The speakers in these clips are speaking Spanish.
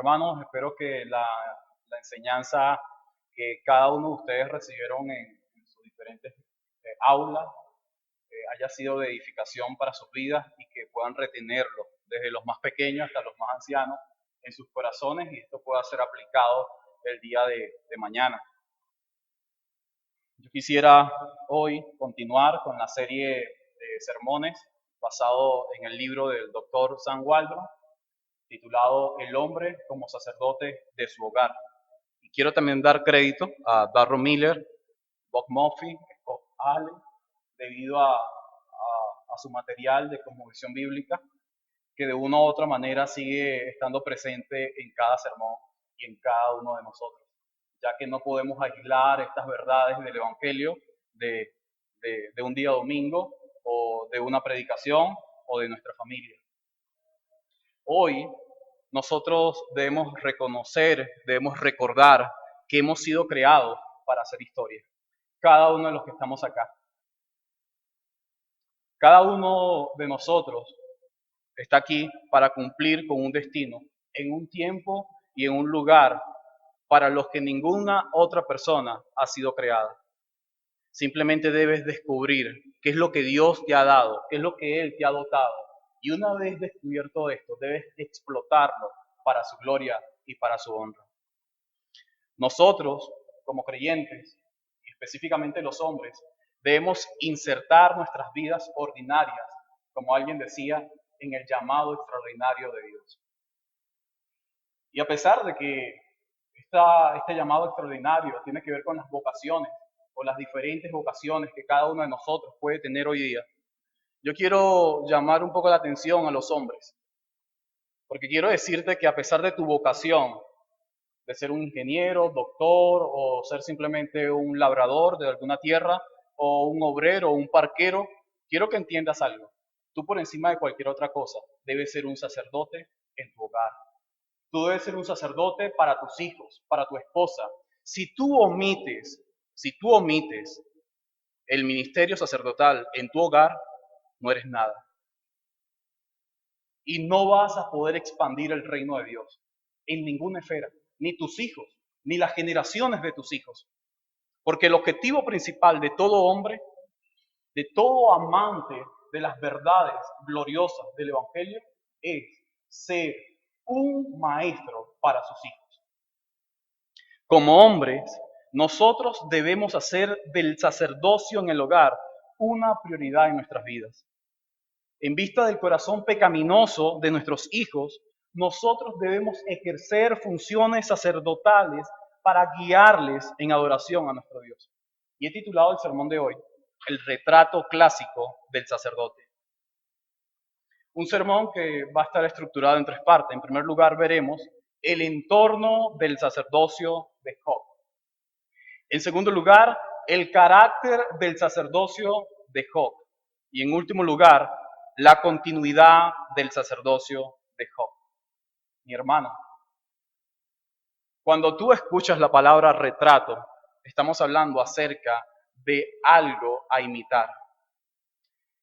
Hermanos, espero que la enseñanza que cada uno de ustedes recibieron en sus diferentes aulas haya sido de edificación para sus vidas y que puedan retenerlo desde los más pequeños hasta los más ancianos en sus corazones y esto pueda ser aplicado el día de mañana. Yo quisiera hoy continuar con la serie de sermones basado en el libro del doctor Sam Waldron, titulado El hombre como sacerdote de su hogar. Y quiero también dar crédito a Darrell Miller, Bob Murphy, Scott Allen, debido a su material de cosmovisión bíblica, que de una u otra manera sigue estando presente en cada sermón y en cada uno de nosotros, ya que no podemos aislar estas verdades del Evangelio de, de un día domingo o de una predicación o de nuestra familia. Hoy nosotros debemos reconocer, debemos recordar que hemos sido creados para hacer historia. Cada uno de los que estamos acá. Cada uno de nosotros está aquí para cumplir con un destino, en un tiempo y en un lugar para los que ninguna otra persona ha sido creada. Simplemente debes descubrir qué es lo que Dios te ha dado, qué es lo que Él te ha dotado. Y una vez descubierto esto, debes explotarlo para su gloria y para su honra. Nosotros, como creyentes, y específicamente los hombres, debemos insertar nuestras vidas ordinarias, como alguien decía, en el llamado extraordinario de Dios. Y a pesar de que este llamado extraordinario tiene que ver con las vocaciones o las diferentes vocaciones que cada uno de nosotros puede tener hoy día, yo quiero llamar un poco la atención a los hombres, porque quiero decirte que a pesar de tu vocación, de ser un ingeniero, doctor o ser simplemente un labrador de alguna tierra o un obrero o un parquero, quiero que entiendas algo. Tú por encima de cualquier otra cosa debes ser un sacerdote en tu hogar. Tú debes ser un sacerdote para tus hijos, para tu esposa. Si tú omites el ministerio sacerdotal en tu hogar, no eres nada. Y no vas a poder expandir el reino de Dios en ninguna esfera, ni tus hijos, ni las generaciones de tus hijos. Porque el objetivo principal de todo hombre, de todo amante de las verdades gloriosas del Evangelio, es ser un maestro para sus hijos. Como hombres, nosotros debemos hacer del sacerdocio en el hogar una prioridad en nuestras vidas. En vista del corazón pecaminoso de nuestros hijos, nosotros debemos ejercer funciones sacerdotales para guiarles en adoración a nuestro Dios. Y he titulado el sermón de hoy, El retrato clásico del sacerdote. Un sermón que va a estar estructurado en tres partes. En primer lugar, veremos el entorno del sacerdocio de Job. En segundo lugar, el carácter del sacerdocio de Job. Y en último lugar, la continuidad del sacerdocio de Job. Mi hermano, cuando tú escuchas la palabra retrato, estamos hablando acerca de algo a imitar.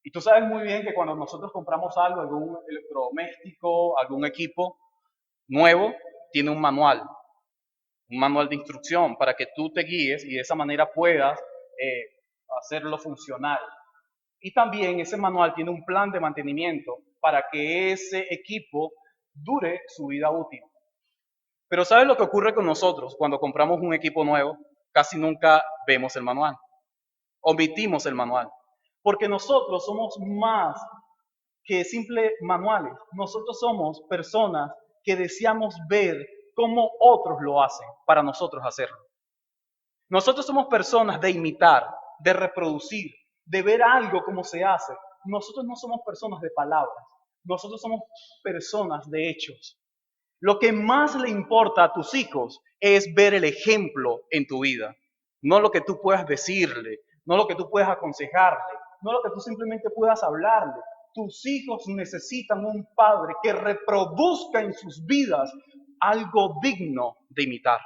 Y tú sabes muy bien que cuando nosotros compramos algo, algún electrodoméstico, algún equipo nuevo, tiene un manual de instrucción para que tú te guíes y de esa manera puedas hacerlo funcional. Y también ese manual tiene un plan de mantenimiento para que ese equipo dure su vida útil. Pero ¿sabes lo que ocurre con nosotros cuando compramos un equipo nuevo? Casi nunca vemos el manual. Omitimos el manual. Porque nosotros somos más que simples manuales. Nosotros somos personas que deseamos ver cómo otros lo hacen para nosotros hacerlo. Nosotros somos personas de imitar, de reproducir, de ver algo como se hace. Nosotros no somos personas de palabras, nosotros somos personas de hechos. Lo que más le importa a tus hijos es ver el ejemplo en tu vida, no lo que tú puedas decirle, no lo que tú puedas aconsejarle, no lo que tú simplemente puedas hablarle. Tus hijos necesitan un padre que reproduzca en sus vidas algo digno de imitar.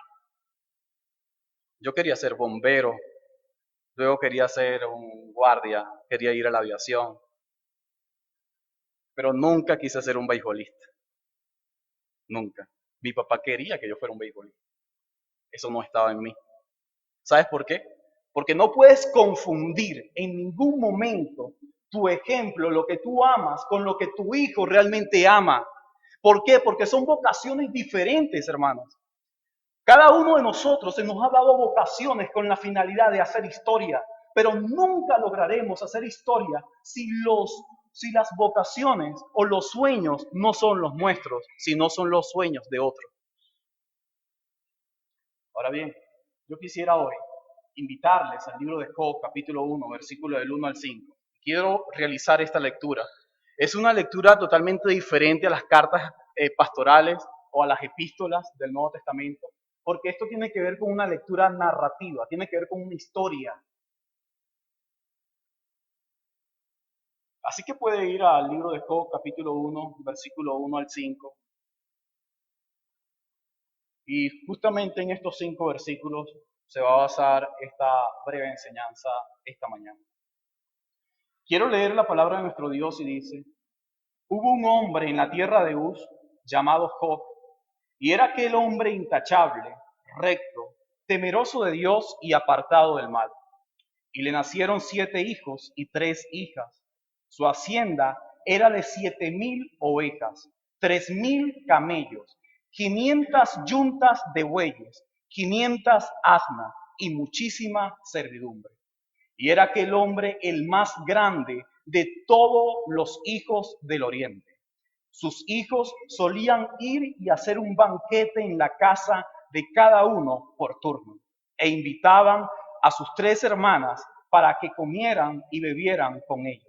Yo quería ser bombero, luego quería ser un guardia, quería ir a la aviación, pero nunca quise ser un beisbolista, nunca. Mi papá quería que yo fuera un beisbolista. Eso no estaba en mí. ¿Sabes por qué? Porque no puedes confundir en ningún momento tu ejemplo, lo que tú amas, con lo que tu hijo realmente ama. ¿Por qué? Porque son vocaciones diferentes, hermanos. Cada uno de nosotros se nos ha dado vocaciones con la finalidad de hacer historia, pero nunca lograremos hacer historia si las vocaciones o los sueños no son los nuestros, sino son los sueños de otros. Ahora bien, yo quisiera hoy invitarles al libro de Job, capítulo 1, versículo del 1 al 5. Quiero realizar esta lectura. Es una lectura totalmente diferente a las cartas pastorales o a las epístolas del Nuevo Testamento, porque esto tiene que ver con una lectura narrativa, tiene que ver con una historia. Así que puede ir al libro de Job, capítulo 1, versículo 1 al 5. Y justamente en estos 5 versículos se va a basar esta breve enseñanza esta mañana. Quiero leer la palabra de nuestro Dios y dice: hubo un hombre en la tierra de Uz llamado Job, y era aquel hombre intachable, recto, temeroso de Dios y apartado del mal. Y le nacieron 7 hijos y 3 hijas. Su hacienda era de 7,000 ovejas, 3,000 camellos, 500 yuntas de bueyes, 500 asnas y muchísima servidumbre. Y era aquel hombre el más grande de todos los hijos del oriente. Sus hijos solían ir y hacer un banquete en la casa de cada uno por turno, e invitaban a sus 3 hermanas para que comieran y bebieran con ellos.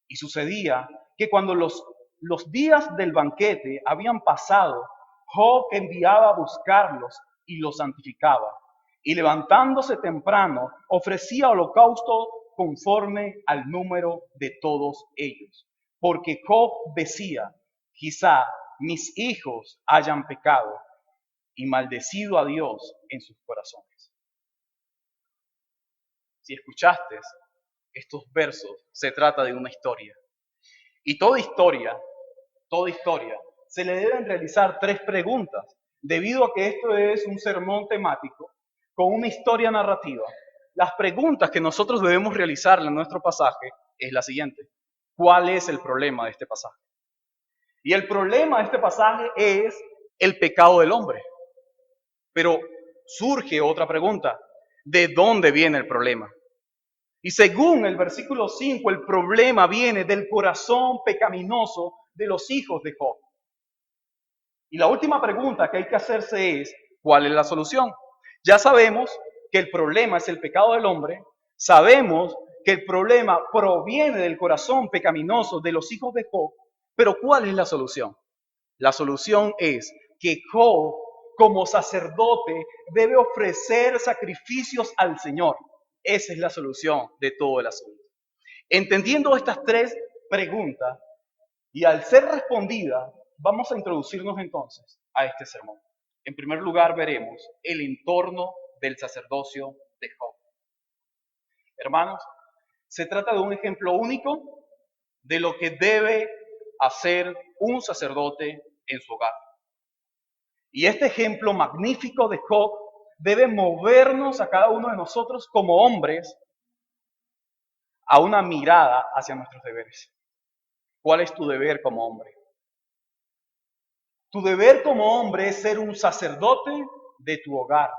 Y sucedía que cuando los días del banquete habían pasado, Job enviaba a buscarlos y los santificaba. Y levantándose temprano, ofrecía holocausto conforme al número de todos ellos. Porque Job decía: quizá mis hijos hayan pecado y maldecido a Dios en sus corazones. Si escuchaste estos versos, se trata de una historia. Y toda historia, se le deben realizar 3 preguntas, debido a que esto es un sermón temático con una historia narrativa. Las preguntas que nosotros debemos realizar en nuestro pasaje es la siguiente: ¿cuál es el problema de este pasaje? Y el problema de este pasaje es el pecado del hombre. Pero surge otra pregunta: ¿de dónde viene el problema? Y según el versículo 5, el problema viene del corazón pecaminoso de los hijos de Job. Y la última pregunta que hay que hacerse es: ¿cuál es la solución? Ya sabemos que el problema es el pecado del hombre, sabemos que el problema proviene del corazón pecaminoso de los hijos de Job, pero ¿cuál es la solución? La solución es que Job, como sacerdote, debe ofrecer sacrificios al Señor. Esa es la solución de todo el asunto. Entendiendo estas 3 preguntas y al ser respondidas, vamos a introducirnos entonces a este sermón. En primer lugar, veremos el entorno del sacerdocio de Job. Hermanos, se trata de un ejemplo único de lo que debe hacer un sacerdote en su hogar. Y este ejemplo magnífico de Job debe movernos a cada uno de nosotros como hombres a una mirada hacia nuestros deberes. ¿Cuál es tu deber como hombre? Tu deber como hombre es ser un sacerdote de tu hogar.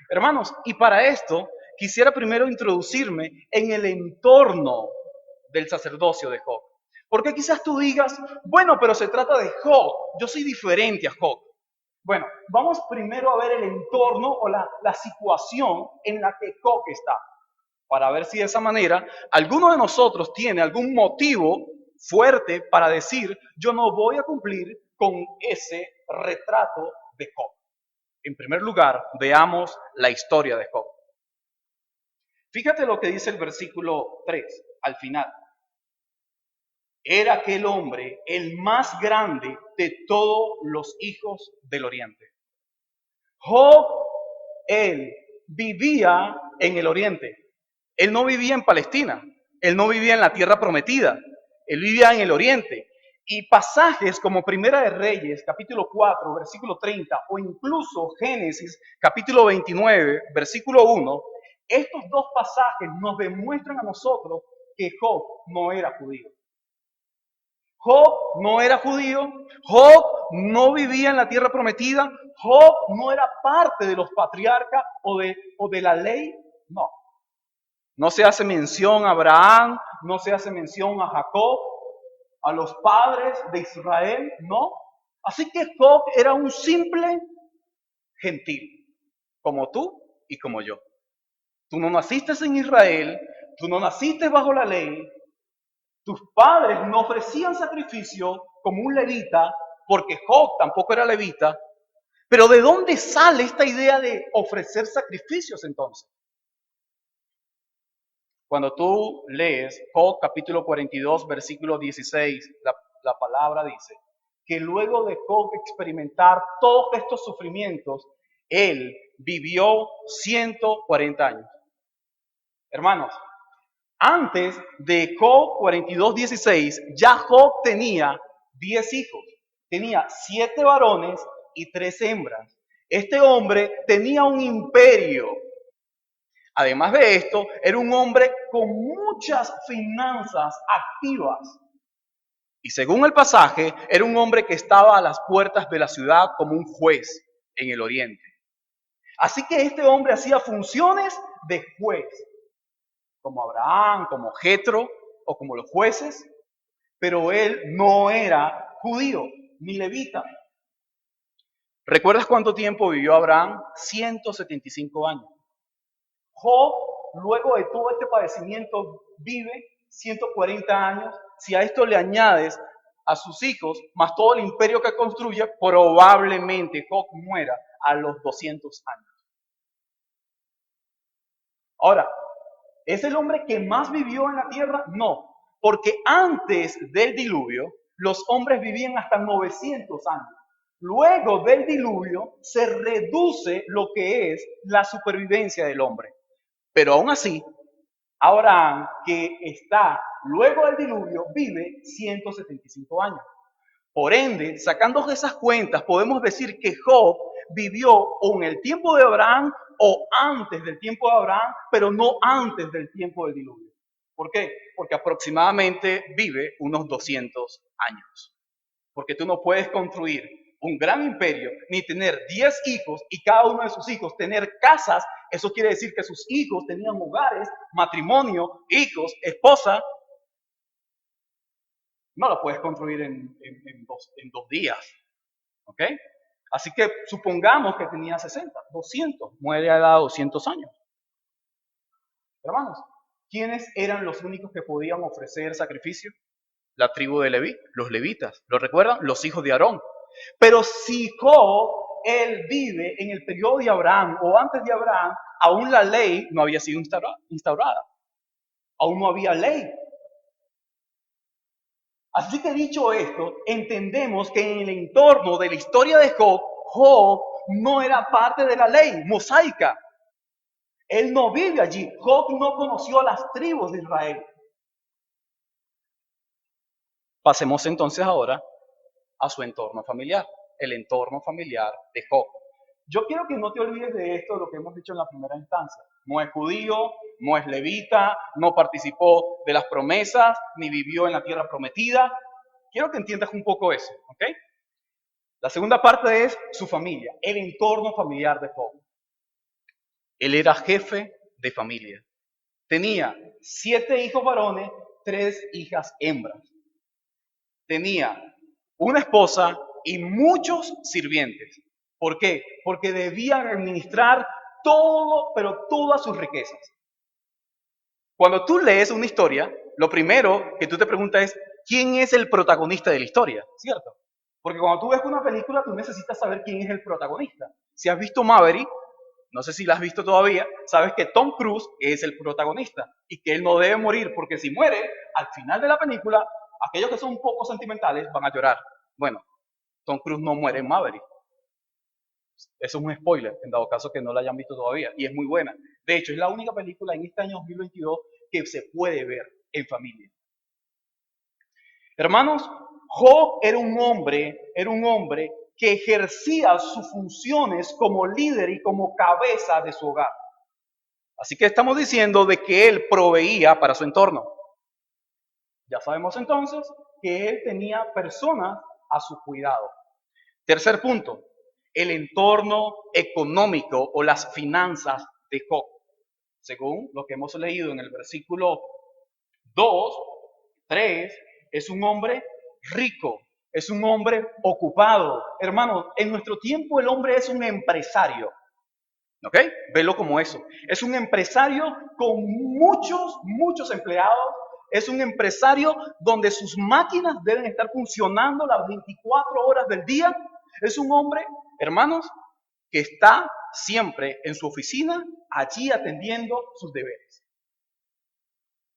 Hermanos, y para esto quisiera primero introducirme en el entorno del sacerdocio de Job. Porque quizás tú digas: bueno, pero se trata de Job, yo soy diferente a Job. Bueno, vamos primero a ver el entorno o la situación en la que Job está, para ver si de esa manera alguno de nosotros tiene algún motivo fuerte para decir: yo no voy a cumplir con ese retrato de Job. En primer lugar, veamos la historia de Job. Fíjate lo que dice el versículo 3 al final. Era aquel hombre el más grande de todos los hijos del oriente. Job, él vivía en el oriente. Él no vivía en Palestina, él no vivía en la tierra prometida, él vivía en el oriente. Y pasajes como Primera de Reyes, capítulo 4, versículo 30, o incluso Génesis, capítulo 29, versículo 1, estos dos pasajes nos demuestran a nosotros que Job no era judío. Job no era judío, Job no vivía en la tierra prometida, Job no era parte de los patriarcas o de la ley, no. No se hace mención a Abraham, no se hace mención a Jacob, a los padres de Israel, no. Así que Job era un simple gentil, como tú y como yo. Tú no naciste en Israel, tú no naciste bajo la ley, tus padres no ofrecían sacrificio como un levita, porque Job tampoco era levita. Pero ¿de dónde sale esta idea de ofrecer sacrificios entonces? Cuando tú lees Job capítulo 42, versículo 16, la palabra dice que luego de Job experimentar todos estos sufrimientos, él vivió 140 años. Hermanos, antes de Job 42, 16, ya Job tenía 10 hijos. Tenía 7 varones y 3 hembras. Este hombre tenía un imperio. Además de esto, era un hombre con muchas finanzas activas. Y según el pasaje, era un hombre que estaba a las puertas de la ciudad como un juez en el oriente. Así que este hombre hacía funciones de juez, como Abraham, como Jetro o como los jueces, pero él no era judío ni levita. ¿Recuerdas cuánto tiempo vivió Abraham? 175 años. Job, luego de todo este padecimiento, vive 140 años. Si a esto le añades a sus hijos, más todo el imperio que construye, probablemente Job muera a los 200 años. Ahora, ¿es el hombre que más vivió en la tierra? No, porque antes del diluvio, los hombres vivían hasta 900 años. Luego del diluvio, se reduce lo que es la supervivencia del hombre. Pero aún así, Abraham, que está luego del diluvio, vive 175 años. Por ende, sacando esas cuentas, podemos decir que Job vivió o en el tiempo de Abraham o antes del tiempo de Abraham, pero no antes del tiempo del diluvio. ¿Por qué? Porque aproximadamente vive unos 200 años. Porque tú no puedes construir un gran imperio ni tener 10 hijos y cada uno de sus hijos tener casas. Eso quiere decir que sus hijos tenían hogares, matrimonio, hijos, esposa. No lo puedes construir en 2 días. ¿Ok? Así que supongamos que tenía 60, 200, muere a la edad de 200 años. Hermanos, ¿quiénes eran los únicos que podían ofrecer sacrificio? La tribu de Leví, los levitas. ¿Lo recuerdan? Los hijos de Aarón. Pero si Job, él vive en el periodo de Abraham o antes de Abraham, aún la ley no había sido instaurada. Aún no había ley. Así que dicho esto, entendemos que en el entorno de la historia de Job, Job no era parte de la ley mosaica. Él no vive allí. Job no conoció a las tribus de Israel. Pasemos entonces ahora a su entorno familiar, el entorno familiar de Job. Yo quiero que no te olvides de esto, de lo que hemos dicho en la primera instancia. No es judío, no es levita, no participó de las promesas, ni vivió en la tierra prometida. Quiero que entiendas un poco eso, ¿ok? La segunda parte es su familia, el entorno familiar de Job. Él era jefe de familia. Tenía 7 hijos varones, 3 hijas hembras. Tenía una esposa y muchos sirvientes. ¿Por qué? Porque debían administrar todo, pero todas sus riquezas. Cuando tú lees una historia, lo primero que tú te preguntas es, ¿quién es el protagonista de la historia? ¿Cierto? Porque cuando tú ves una película, tú necesitas saber quién es el protagonista. Si has visto Maverick, no sé si la has visto todavía, sabes que Tom Cruise es el protagonista y que él no debe morir, porque si muere, al final de la película, aquellos que son un poco sentimentales van a llorar. Bueno, Tom Cruise no muere en Maverick. Eso es un spoiler, en dado caso que no la hayan visto todavía, y es muy buena. De hecho, es la única película en este año 2022 que se puede ver en familia. Hermanos, Job era un hombre que ejercía sus funciones como líder y como cabeza de su hogar. Así que estamos diciendo de que él proveía para su entorno. Ya sabemos entonces que él tenía personas a su cuidado. Tercer punto, el entorno económico o las finanzas de Job. Según lo que hemos leído en el versículo 2, 3, es un hombre rico, es un hombre ocupado. Hermanos, en nuestro tiempo el hombre es un empresario. ¿Ok? Velo como eso. Es un empresario con muchos empleados. Es un empresario donde sus máquinas deben estar funcionando las 24 horas del día. Es un hombre, hermanos, que está siempre en su oficina, allí atendiendo sus deberes.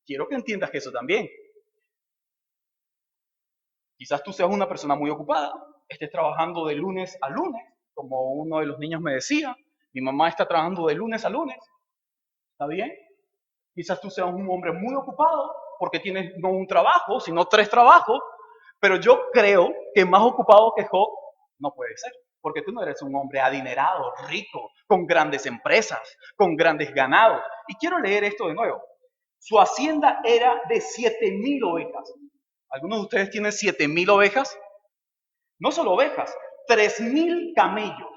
Quiero que entiendas que eso también. Quizás tú seas una persona muy ocupada, estés trabajando de lunes a lunes, como uno de los niños me decía. Mi mamá está trabajando de lunes a lunes. ¿Está bien? Quizás tú seas un hombre muy ocupado porque tienes no un trabajo, sino 3 trabajos, pero yo creo que más ocupado que Job no puede ser, porque tú no eres un hombre adinerado, rico, con grandes empresas, con grandes ganados. Y quiero leer esto de nuevo. Su hacienda era de 7,000 ovejas. ¿Algunos de ustedes tienen 7,000 ovejas? No solo ovejas, 3,000 camellos,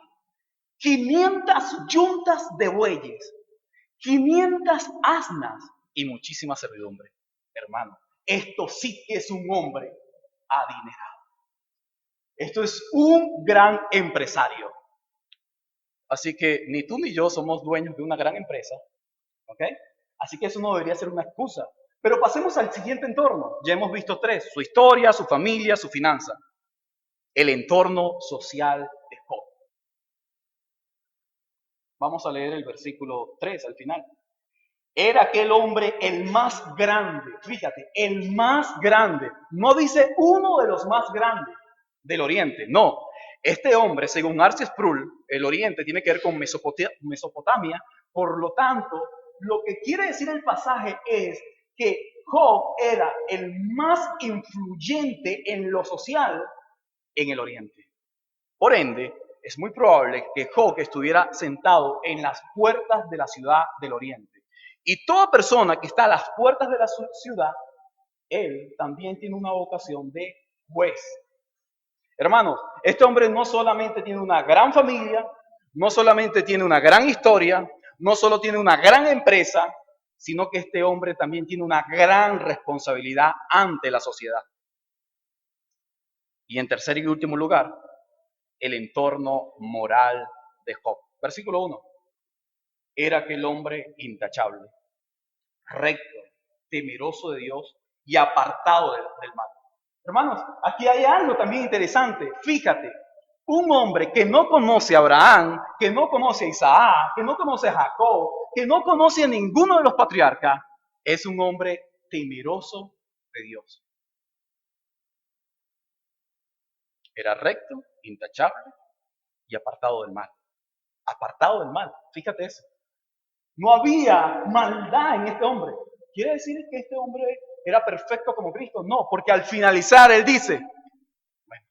500 yuntas de bueyes, 500 asnas y muchísima servidumbre. Hermano, esto sí que es un hombre adinerado. Esto es un gran empresario. Así que ni tú ni yo somos dueños de una gran empresa, ¿ok? Así que eso no debería ser una excusa. Pero pasemos al siguiente entorno. Ya hemos visto 3, su historia, su familia, su finanza. El entorno social de Job. Vamos a leer el versículo 3 al final. Era aquel hombre el más grande, fíjate, el más grande. No dice uno de los más grandes del Oriente, no. Este hombre, según Arce Sproul, el Oriente tiene que ver con Mesopotamia, por lo tanto, lo que quiere decir el pasaje es que Job era el más influyente en lo social en el Oriente. Por ende, es muy probable que Job estuviera sentado en las puertas de la ciudad del Oriente. Y toda persona que está a las puertas de la ciudad, él también tiene una vocación de juez. Hermanos, este hombre no solamente tiene una gran familia, no solamente tiene una gran historia, no solo tiene una gran empresa, sino que este hombre también tiene una gran responsabilidad ante la sociedad. Y en tercer y último lugar, el entorno moral de Job. Versículo 1. Era aquel hombre intachable, recto, temeroso de Dios y apartado del mal. Hermanos, aquí hay algo también interesante. Fíjate, un hombre que no conoce a Abraham, que no conoce a Isaac, que no conoce a Jacob, que no conoce a ninguno de los patriarcas, es un hombre temeroso de Dios. Era recto, intachable y apartado del mal. Apartado del mal, fíjate eso. No había maldad en este hombre. ¿Quiere decir que este hombre era perfecto como Cristo? No, porque al finalizar él dice, bueno,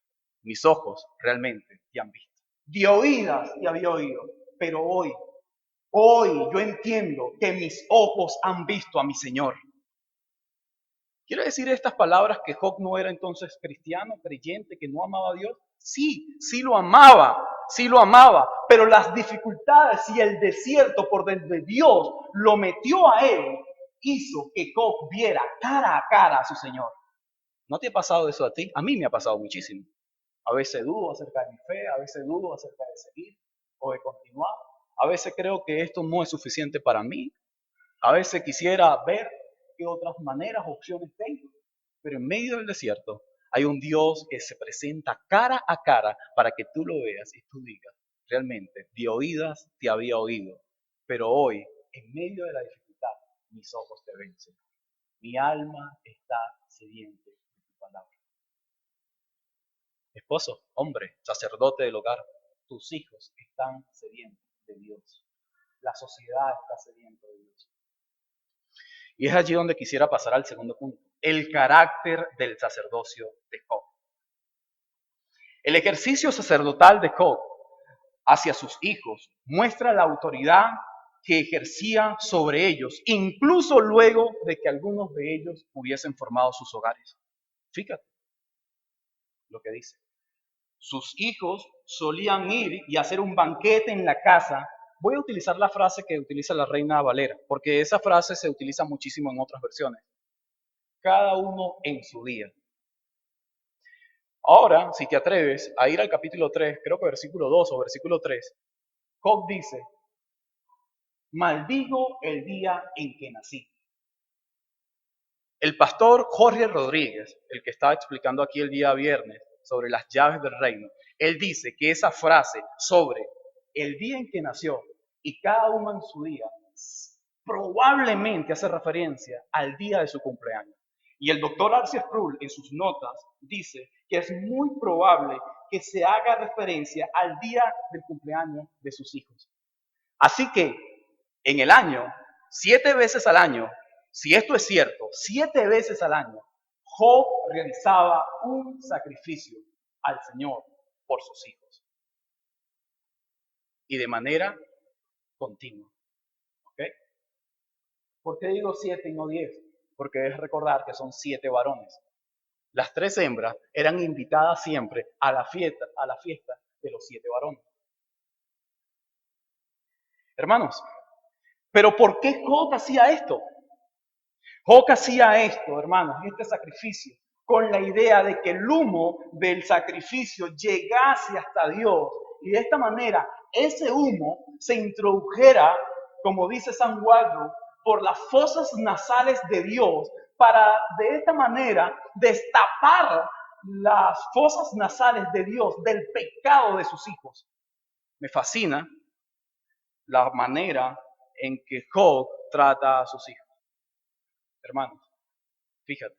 mis ojos realmente te han visto. De oídas te había oído, pero hoy yo entiendo que mis ojos han visto a mi Señor. ¿Quiere decir estas palabras que Job no era entonces cristiano, creyente, que no amaba a Dios? Sí lo amaba, pero las dificultades y el desierto por donde Dios lo metió a él hizo que Job viera cara a cara a su Señor. ¿No te ha pasado eso a ti? A mí me ha pasado muchísimo. A veces dudo acerca de mi fe, a veces dudo acerca de seguir o de continuar. A veces creo que esto no es suficiente para mí. A veces quisiera ver qué otras maneras, opciones tengo. Pero en medio del desierto hay un Dios que se presenta cara a cara para que tú lo veas y tú digas, realmente, de oídas te había oído, pero hoy, en medio de la dificultad, mis ojos te ven, Señor. Mi alma está sediente de tu palabra. Esposo, hombre, sacerdote del hogar, tus hijos están sedientos de Dios. La sociedad está sedienta de Dios. Y es allí donde quisiera pasar al segundo punto, el carácter del sacerdocio de Job. El ejercicio sacerdotal de Job hacia sus hijos muestra la autoridad que ejercía sobre ellos, incluso luego de que algunos de ellos hubiesen formado sus hogares. Fíjate lo que dice. Sus hijos solían ir y hacer un banquete en la casa. Voy a utilizar la frase que utiliza la Reina Valera, porque esa frase se utiliza muchísimo en otras versiones. Cada uno en su día. Ahora, si te atreves a ir al capítulo 3, creo que versículo 2 o versículo 3, Job dice, maldigo el día en que nací. El pastor Jorge Rodríguez, el que estaba explicando aquí el día viernes sobre las llaves del reino, él dice que esa frase sobre el día en que nació y cada uno en su día probablemente hace referencia al día de su cumpleaños. Y el doctor Arceus Sproul en sus notas dice que es muy probable que se haga referencia al día del cumpleaños de sus hijos. Así que en el año, 7 veces al año, si esto es cierto, 7 veces al año, Job realizaba un sacrificio al Señor por sus hijos. Y de manera continua. ¿Ok? ¿Por qué digo 7 y no 10? Porque debes recordar que son 7 varones. Las 3 hembras eran invitadas siempre a la fiesta de los 7 varones. Hermanos, ¿pero por qué Job hacía esto? Job hacía esto, hermanos, este sacrificio, con la idea de que el humo del sacrificio llegase hasta Dios y de esta manera ese humo se introdujera, como dice San Waldo, por las fosas nasales de Dios para de esta manera destapar las fosas nasales de Dios del pecado de sus hijos. Me fascina la manera en que Job trata a sus hijos. Hermanos, fíjate,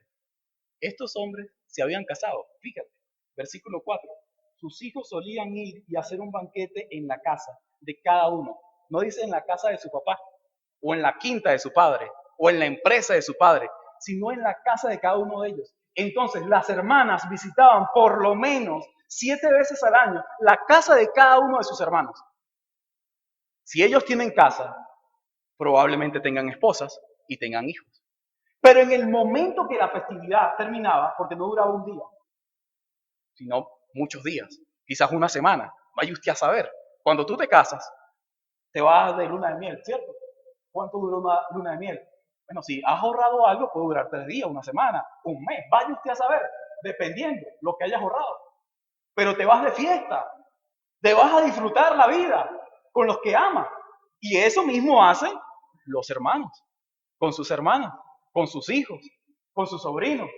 estos hombres se habían casado, fíjate, versículo 4. Sus hijos solían ir y hacer un banquete en la casa de cada uno. No dice en la casa de su papá, o en la quinta de su padre, o en la empresa de su padre, sino en la casa de cada uno de ellos. Entonces, las hermanas visitaban por lo menos 7 veces al año la casa de cada uno de sus hermanos. Si ellos tienen casa, probablemente tengan esposas y tengan hijos. Pero en el momento que la festividad terminaba, porque no duraba un día, sino muchos días, quizás una semana, vaya usted a saber. Cuando tú te casas, te vas de luna de miel, ¿cierto? ¿Cuánto dura una luna de miel? Bueno, si has ahorrado algo, puede durar 3 días, una semana, un mes, vaya usted a saber, dependiendo lo que hayas ahorrado. Pero te vas de fiesta, te vas a disfrutar la vida con los que amas. Y eso mismo hacen los hermanos, con sus hermanas, con sus hijos, con sus sobrinos,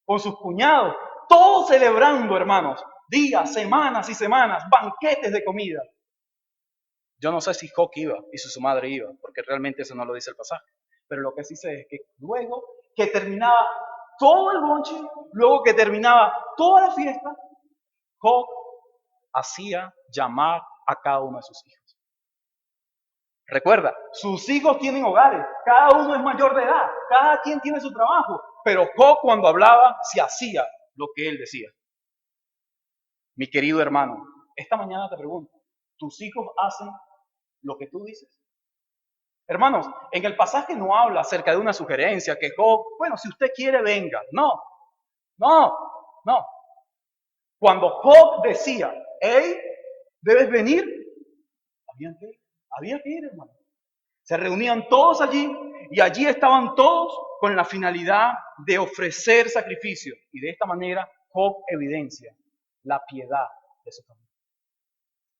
con sus cuñados, todos celebrando, hermanos, días, semanas y semanas, banquetes de comida. Yo no sé si Job iba y si su madre iba, porque realmente eso no lo dice el pasaje. Pero lo que sí sé es que luego que terminaba todo el bonche, luego que terminaba toda la fiesta, Job hacía llamar a cada uno de sus hijos. Recuerda, sus hijos tienen hogares, cada uno es mayor de edad, cada quien tiene su trabajo, pero Job cuando hablaba se hacía lo que él decía. Mi querido hermano, esta mañana te pregunto, ¿tus hijos hacen lo que tú dices? Hermanos, en el pasaje no habla acerca de una sugerencia que Job, bueno, si usted quiere, venga. No. Cuando Job decía, hey, debes venir, había que ir, hermano. Se reunían todos allí y allí estaban todos con la finalidad de ofrecer sacrificio. Y de esta manera Job evidencia la piedad de su familia,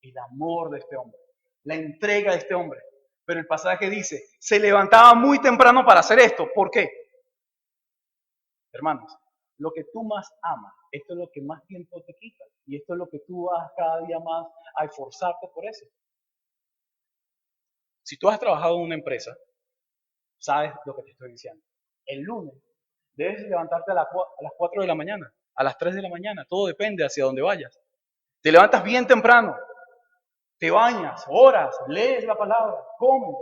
el amor de este hombre, la entrega de este hombre. Pero el pasaje dice, se levantaba muy temprano para hacer esto. ¿Por qué? Hermanos, lo que tú más amas, esto es lo que más tiempo te quita. Y esto es lo que tú vas cada día más a esforzarte por eso. Si tú has trabajado en una empresa, sabes lo que te estoy diciendo. El lunes debes levantarte a las 4 de la mañana, a las 3 de la mañana. Todo depende hacia dónde vayas. Te levantas bien temprano, te bañas, oras, lees la palabra, comes.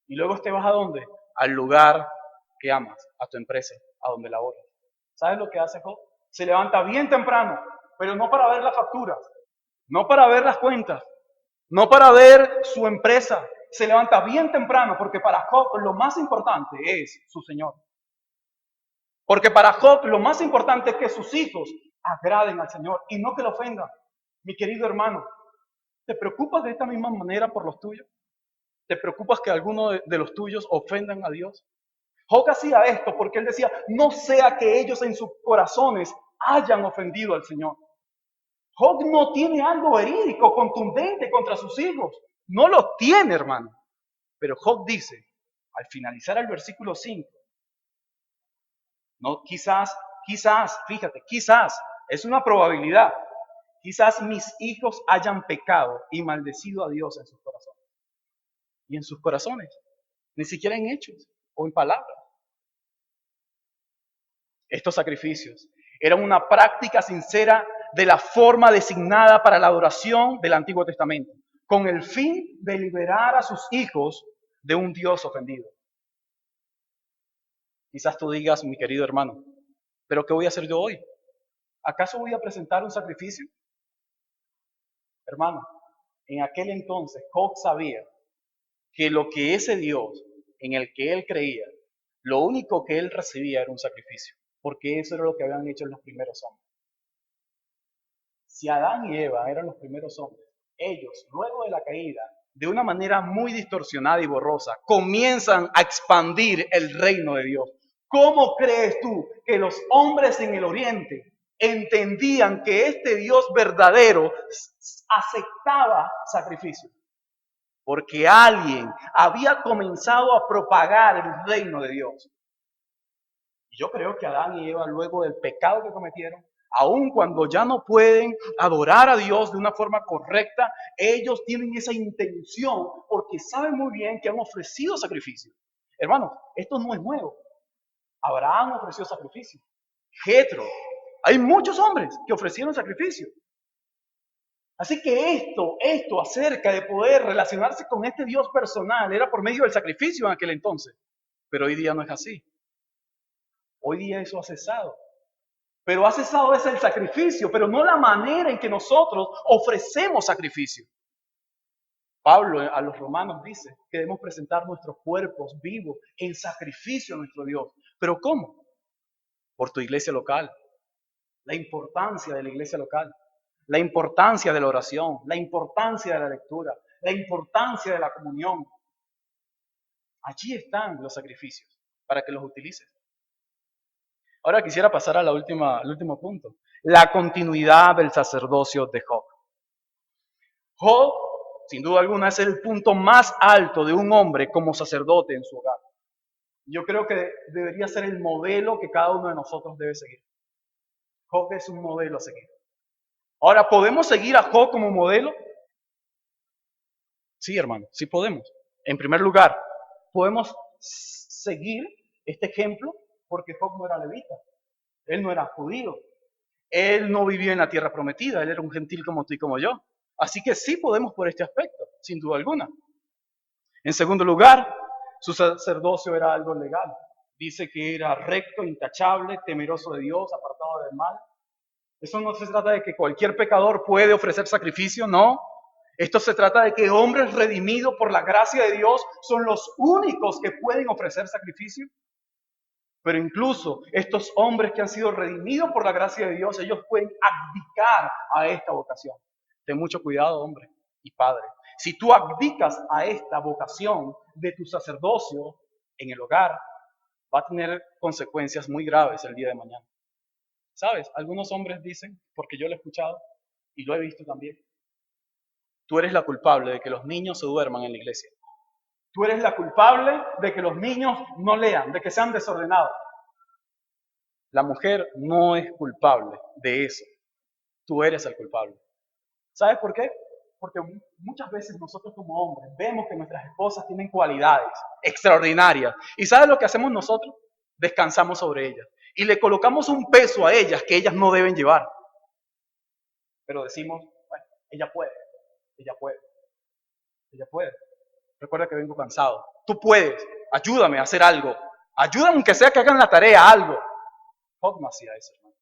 Y luego te vas ¿a dónde? Al lugar que amas, a tu empresa, a donde laboras. ¿Sabes lo que hace Job? Se levanta bien temprano, pero no para ver las facturas, no para ver las cuentas, no para ver su empresa. Se levanta bien temprano porque para Job lo más importante es su Señor. Porque para Job lo más importante es que sus hijos agraden al Señor y no que lo ofendan. Mi querido hermano, ¿te preocupas de esta misma manera por los tuyos? ¿Te preocupas que alguno de los tuyos ofendan a Dios? Job hacía esto porque él decía, no sea que ellos en sus corazones hayan ofendido al Señor. Job no tiene algo verídico, contundente contra sus hijos. No lo tiene, hermano. Pero Job dice, al finalizar el versículo 5, no, quizás, fíjate, quizás, es una probabilidad. Quizás mis hijos hayan pecado y maldecido a Dios en sus corazones. Y en sus corazones, ni siquiera en hechos o en palabras. Estos sacrificios eran una práctica sincera de la forma designada para la adoración del Antiguo Testamento, con el fin de liberar a sus hijos de un Dios ofendido. Quizás tú digas, mi querido hermano, ¿pero qué voy a hacer yo hoy? ¿Acaso voy a presentar un sacrificio? Hermano, en aquel entonces Job sabía que lo que ese Dios en el que él creía, lo único que él recibía era un sacrificio, porque eso era lo que habían hecho los primeros hombres. Si Adán y Eva eran los primeros hombres, ellos, luego de la caída, de una manera muy distorsionada y borrosa, comienzan a expandir el reino de Dios. ¿Cómo crees tú que los hombres en el Oriente entendían que este Dios verdadero aceptaba sacrificios? Porque alguien había comenzado a propagar el reino de Dios. Y yo creo que Adán y Eva, luego del pecado que cometieron, aun cuando ya no pueden adorar a Dios de una forma correcta, ellos tienen esa intención porque saben muy bien que han ofrecido sacrificios. Hermanos, esto no es nuevo. Abraham ofreció sacrificios. Jetro. Hay muchos hombres que ofrecieron sacrificios. Así que esto acerca de poder relacionarse con este Dios personal era por medio del sacrificio en aquel entonces. Pero hoy día no es así. Hoy día eso ha cesado. Pero ha cesado es el sacrificio, pero no la manera en que nosotros ofrecemos sacrificio. Pablo a los romanos dice que debemos presentar nuestros cuerpos vivos en sacrificio a nuestro Dios. ¿Pero cómo? Por tu iglesia local. La importancia de la iglesia local. La importancia de la oración. La importancia de la lectura. La importancia de la comunión. Allí están los sacrificios para que los utilices. Ahora quisiera pasar al último punto. La continuidad del sacerdocio de Job. Job, sin duda alguna, es el punto más alto de un hombre como sacerdote en su hogar. Yo creo que debería ser el modelo que cada uno de nosotros debe seguir. Job es un modelo a seguir. Ahora, ¿podemos seguir a Job como modelo? Sí, hermano, sí podemos. En primer lugar, podemos seguir este ejemplo porque Job no era levita. Él no era judío. Él no vivió en la tierra prometida. Él era un gentil como tú y como yo. Así que sí podemos por este aspecto, sin duda alguna. En segundo lugar, su sacerdocio era algo legal. Dice que era recto, intachable, temeroso de Dios, apartado del mal. Eso no se trata de que cualquier pecador puede ofrecer sacrificio, no. Esto se trata de que hombres redimidos por la gracia de Dios son los únicos que pueden ofrecer sacrificio. Pero incluso estos hombres que han sido redimidos por la gracia de Dios, ellos pueden abdicar a esta vocación. Ten mucho cuidado, hombre y padre. Si tú abdicas a esta vocación de tu sacerdocio en el hogar, va a tener consecuencias muy graves el día de mañana. ¿Sabes? Algunos hombres dicen, porque yo lo he escuchado y lo he visto también, tú eres la culpable de que los niños se duerman en la iglesia. Tú eres la culpable de que los niños no lean, de que sean desordenados. La mujer no es culpable de eso. Tú eres el culpable. ¿Sabes por qué? Porque muchas veces nosotros como hombres vemos que nuestras esposas tienen cualidades extraordinarias. ¿Y sabes lo que hacemos nosotros? Descansamos sobre ellas. Y le colocamos un peso a ellas que ellas no deben llevar. Pero decimos, bueno, ella puede, ella puede, ella puede. Recuerda que vengo cansado. Tú puedes, ayúdame a hacer algo. Ayúdame aunque sea que hagan la tarea, algo. Job no hacía eso, hermano.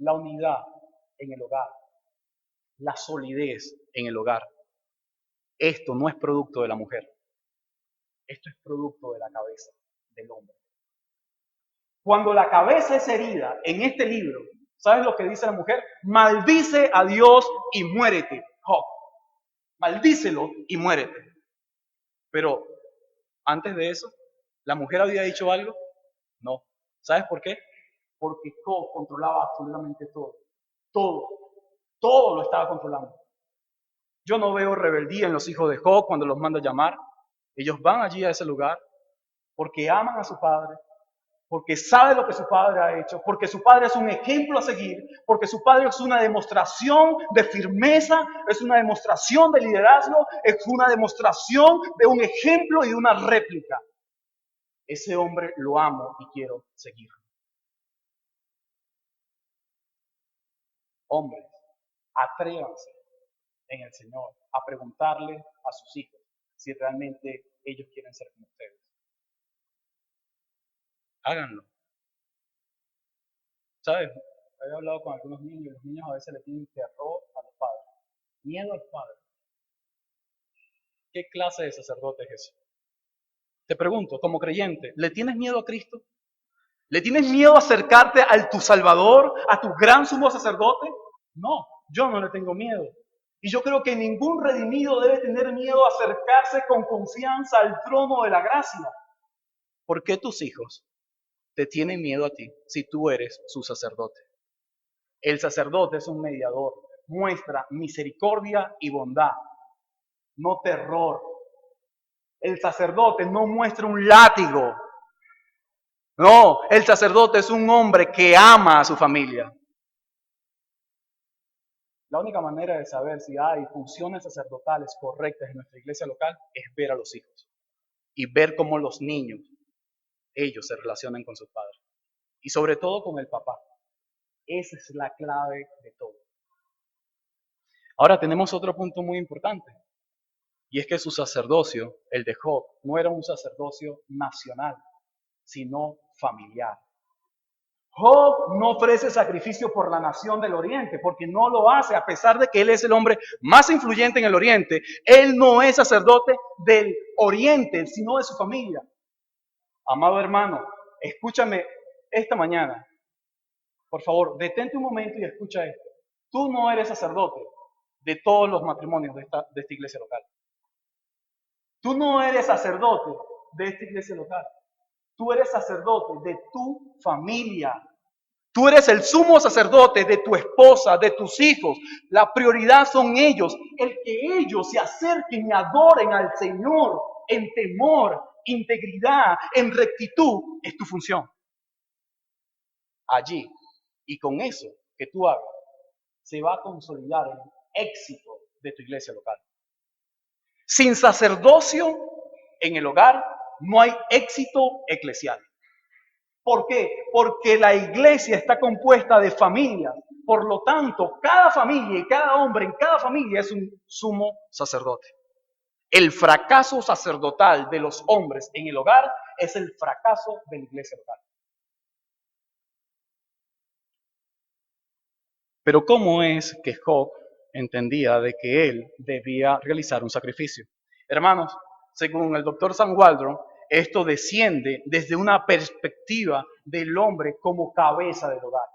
la unidad en el hogar, la solidez en el hogar. Esto no es producto de la mujer, esto es producto de la cabeza del hombre. Cuando la cabeza es herida en este libro, ¿sabes lo que dice la mujer? Maldice a Dios y muérete, Job. Maldícelo y muérete. Pero antes de eso, ¿la mujer había dicho algo? No. ¿Sabes por qué? Porque Job controlaba absolutamente todo. Todo. Todo lo estaba controlando. Yo no veo rebeldía en los hijos de Job cuando los manda a llamar. Ellos van allí a ese lugar porque aman a su padre, porque sabe lo que su padre ha hecho, porque su padre es un ejemplo a seguir, porque su padre es una demostración de firmeza, es una demostración de liderazgo, es una demostración de un ejemplo y de una réplica. Ese hombre lo amo y quiero seguir. Hombres, atrévanse en el Señor a preguntarle a sus hijos si realmente ellos quieren ser como ustedes. Háganlo. ¿Sabes? He hablado con algunos niños y los niños a veces le tienen terror a los padres, miedo al padre. ¿Qué clase de sacerdote es eso? Te pregunto, como creyente, ¿le tienes miedo a Cristo? ¿Le tienes miedo a acercarte a tu Salvador, a tu gran sumo sacerdote? No, yo no le tengo miedo. Y yo creo que ningún redimido debe tener miedo a acercarse con confianza al trono de la gracia. ¿Por qué tus hijos te tienen miedo a ti si tú eres su sacerdote? El sacerdote es un mediador, muestra misericordia y bondad, no terror. El sacerdote no muestra un látigo. No, el sacerdote es un hombre que ama a su familia. La única manera de saber si hay funciones sacerdotales correctas en nuestra iglesia local es ver a los hijos y ver cómo los niños, ellos se relacionan con sus padres y sobre todo con el papá. Esa es la clave de todo. Ahora tenemos otro punto muy importante y es que su sacerdocio, el de Job, no era un sacerdocio nacional, sino familiar. Job no ofrece sacrificio por la nación del Oriente, porque no lo hace, a pesar de que él es el hombre más influyente en el Oriente. Él no es sacerdote del Oriente, sino de su familia. Amado hermano, escúchame esta mañana. Por favor, detente un momento y escucha esto. Tú no eres sacerdote de todos los matrimonios de esta iglesia local. Tú no eres sacerdote de esta iglesia local. Tú eres sacerdote de tu familia. Tú eres el sumo sacerdote de tu esposa, de tus hijos. La prioridad son ellos. El que ellos se acerquen y adoren al Señor en temor, integridad, en rectitud, es tu función. Allí, y con eso que tú hagas, se va a consolidar el éxito de tu iglesia local. Sin sacerdocio en el hogar, no hay éxito eclesial. ¿Por qué? Porque la iglesia está compuesta de familias. Por lo tanto, cada familia y cada hombre en cada familia es un sumo sacerdote. El fracaso sacerdotal de los hombres en el hogar es el fracaso de la iglesia local. Pero ¿cómo es que Job entendía de que él debía realizar un sacrificio? Hermanos, según el doctor Sam Waldron, esto desciende desde una perspectiva del hombre como cabeza del hogar.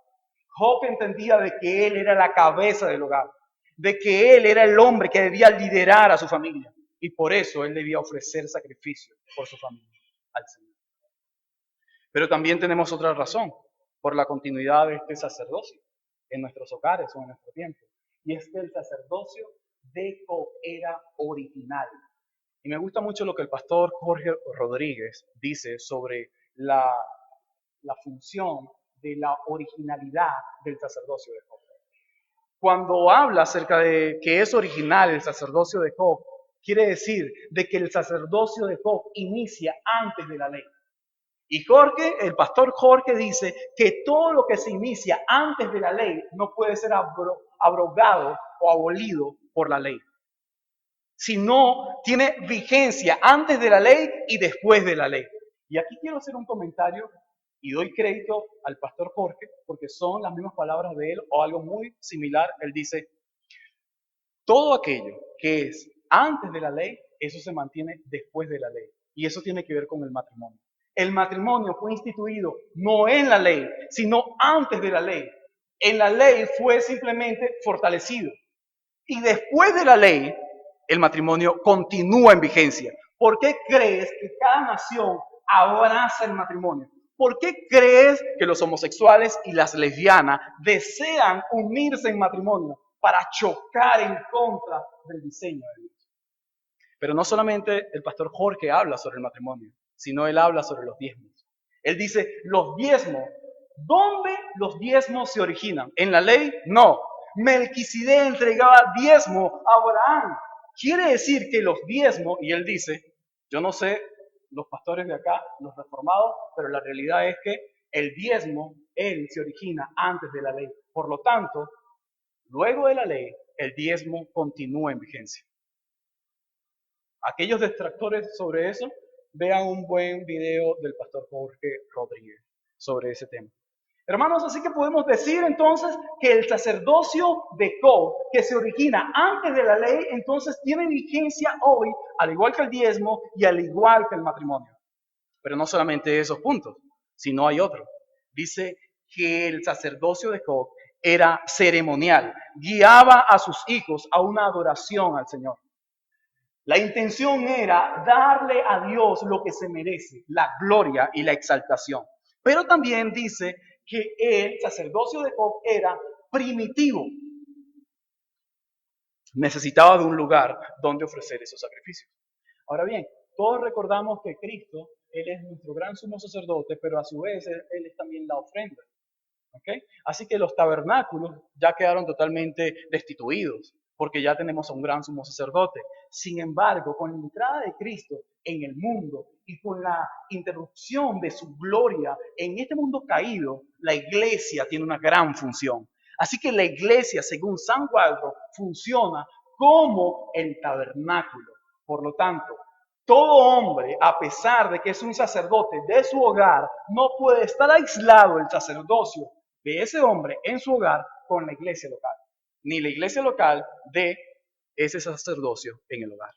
Job entendía de que él era la cabeza del hogar, de que él era el hombre que debía liderar a su familia y por eso él debía ofrecer sacrificio por su familia al Señor. Pero también tenemos otra razón, por la continuidad de este sacerdocio en nuestros hogares o en nuestro tiempo. Y es que el sacerdocio de Job era original. Y me gusta mucho lo que el pastor Jorge Rodríguez dice sobre la función de la originalidad del sacerdocio de Job. Cuando habla acerca de que es original el sacerdocio de Job, quiere decir de que el sacerdocio de Job inicia antes de la ley. Y Jorge, el pastor Jorge dice que todo lo que se inicia antes de la ley no puede ser abrogado o abolido por la ley, sino tiene vigencia antes de la ley y después de la ley. Y aquí quiero hacer un comentario Y doy crédito al pastor Jorge porque son las mismas palabras de él o algo muy similar. Él dice, todo aquello que es antes de la ley, eso se mantiene después de la ley. Y eso tiene que ver con el matrimonio. El matrimonio fue instituido no en la ley, sino antes de la ley. En la ley fue simplemente fortalecido. Y después de la ley, el matrimonio continúa en vigencia. ¿Por qué crees que cada nación abraza el matrimonio? ¿Por qué crees que los homosexuales y las lesbianas desean unirse en matrimonio para chocar en contra del diseño de Dios? Pero no solamente el pastor Jorge habla sobre el matrimonio, sino él habla sobre los diezmos. Él dice, los diezmos, ¿dónde los diezmos se originan? ¿En la ley? No. Melquisedec entregaba diezmo a Abraham. Quiere decir que los diezmos, y él dice, yo no sé los pastores de acá, los reformados, pero la realidad es que el diezmo, él se origina antes de la ley. Por lo tanto, luego de la ley, el diezmo continúa en vigencia. Aquellos detractores sobre eso, vean un buen video del pastor Jorge Rodríguez sobre ese tema. Hermanos, así que podemos decir entonces que el sacerdocio de Cob, que se origina antes de la ley, entonces tiene vigencia hoy, al igual que el diezmo y al igual que el matrimonio. Pero no solamente esos puntos, sino hay otro. Dice que el sacerdocio de Cob era ceremonial, guiaba a sus hijos a una adoración al Señor. La intención era darle a Dios lo que se merece, la gloria y la exaltación. Pero también dice que el sacerdocio de Cob era primitivo. Necesitaba de un lugar donde ofrecer esos sacrificios. Ahora bien, todos recordamos que Cristo, Él es nuestro gran sumo sacerdote, pero a su vez Él es también la ofrenda. ¿Okay? Así que los tabernáculos ya quedaron totalmente destituidos, porque ya tenemos a un gran sumo sacerdote. Sin embargo, con la entrada de Cristo en el mundo y con la interrupción de su gloria en este mundo caído, la iglesia tiene una gran función. Así que la iglesia, según San Waldo, funciona como el tabernáculo. Por lo tanto, todo hombre, a pesar de que es un sacerdote de su hogar, no puede estar aislado el sacerdocio de ese hombre en su hogar con la iglesia local, ni la iglesia local de ese sacerdocio en el hogar.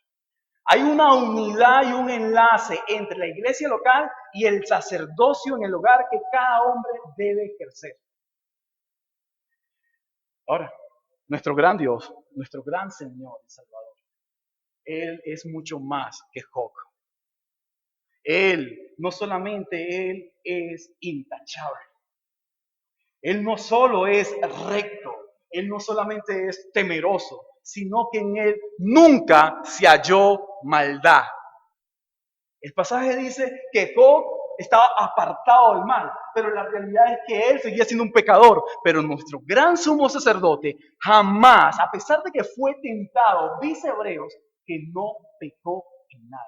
Hay una unidad y un enlace entre la iglesia local y el sacerdocio en el hogar que cada hombre debe ejercer. Ahora, nuestro gran Dios, nuestro gran Señor y Salvador, Él es mucho más que Job. Él, no solamente Él es intachable. Él no solo es recto, Él no solamente es temeroso, sino que en Él nunca se halló maldad. El pasaje dice que Job estaba apartado del mal, pero la realidad es que él seguía siendo un pecador. Pero nuestro gran sumo sacerdote jamás, a pesar de que fue tentado, dice Hebreos, que no pecó en nada.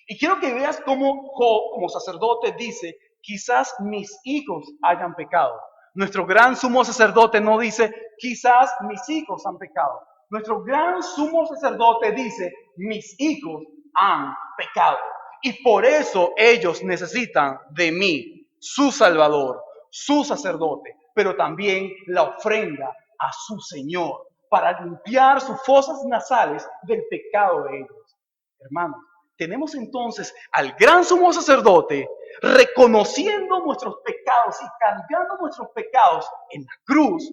Y quiero que veas cómo Job, como sacerdote, dice, quizás mis hijos hayan pecado. Nuestro gran sumo sacerdote no dice, quizás mis hijos han pecado. Nuestro gran sumo sacerdote dice, mis hijos han pecado. Y por eso ellos necesitan de mí, su Salvador, su sacerdote, pero también la ofrenda a su Señor, para limpiar sus fosas nasales del pecado de ellos. Hermanos, tenemos entonces al gran sumo sacerdote reconociendo nuestros pecados y cargando nuestros pecados en la cruz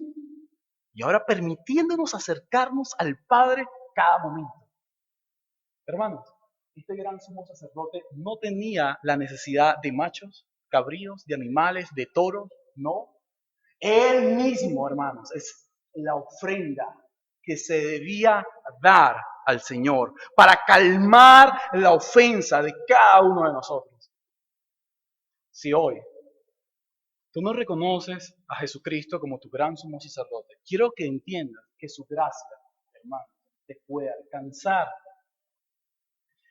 y ahora permitiéndonos acercarnos al Padre cada momento. Hermanos, este gran sumo sacerdote no tenía la necesidad de machos, cabríos, de animales, de toros, no. Él mismo, hermanos, es la ofrenda que se debía dar al Señor para calmar la ofensa de cada uno de nosotros. Si hoy tú no reconoces a Jesucristo como tu gran sumo sacerdote, quiero que entiendas que su gracia, hermano, te puede alcanzar.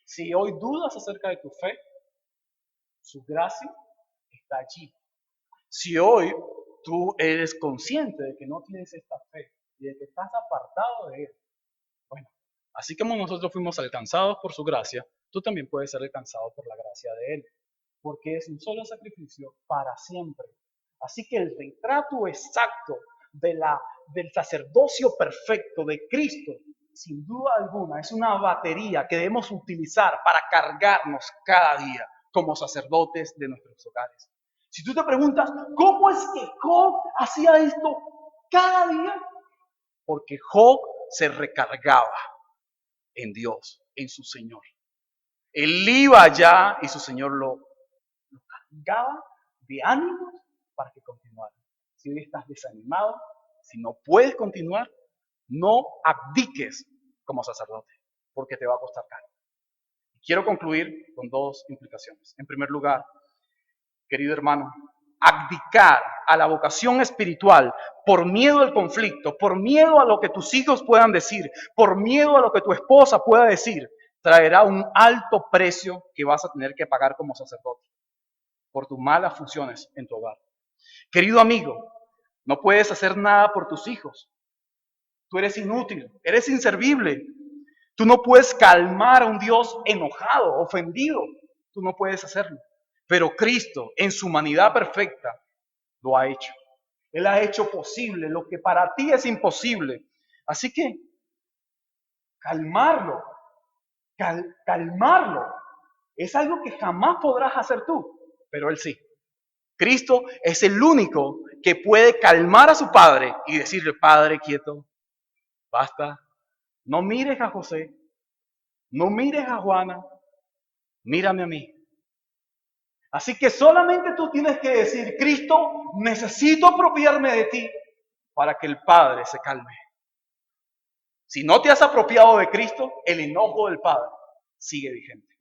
Si hoy dudas acerca de tu fe, su gracia está allí. Si hoy tú eres consciente de que no tienes esta fe y de que estás apartado de Él, bueno, así como nosotros fuimos alcanzados por su gracia, tú también puedes ser alcanzado por la gracia de Él. porque es un solo sacrificio para siempre. Así que el retrato exacto del sacerdocio perfecto de Cristo, sin duda alguna, es una batería que debemos utilizar para cargarnos cada día como sacerdotes de nuestros hogares. Si tú te preguntas, ¿cómo es que Job hacía esto cada día? Porque Job se recargaba en Dios, en su Señor. Él iba allá y su Señor lo cargaba de ánimos para que continuara. Si hoy estás desanimado, si no puedes continuar, no abdiques como sacerdote, porque te va a costar caro. Quiero concluir con dos implicaciones. En primer lugar, querido hermano, abdicar a la vocación espiritual por miedo al conflicto, por miedo a lo que tus hijos puedan decir, por miedo a lo que tu esposa pueda decir, traerá un alto precio que vas a tener que pagar como sacerdote por tus malas funciones en tu hogar. Querido amigo, no puedes hacer nada por tus hijos. Tú eres inútil, eres inservible. Tú no puedes calmar a un Dios enojado, ofendido. Tú no puedes hacerlo. Pero Cristo, en su humanidad perfecta, lo ha hecho. Él ha hecho posible lo que para ti es imposible. Así que calmarlo, calmarlo, es algo que jamás podrás hacer tú, pero Él sí. Cristo es el único que puede calmar a su Padre y decirle, Padre, quieto, basta, no mires a José, no mires a Juana, mírame a mí. Así que solamente tú tienes que decir, Cristo, necesito apropiarme de ti para que el Padre se calme. Si no te has apropiado de Cristo, el enojo del Padre sigue vigente.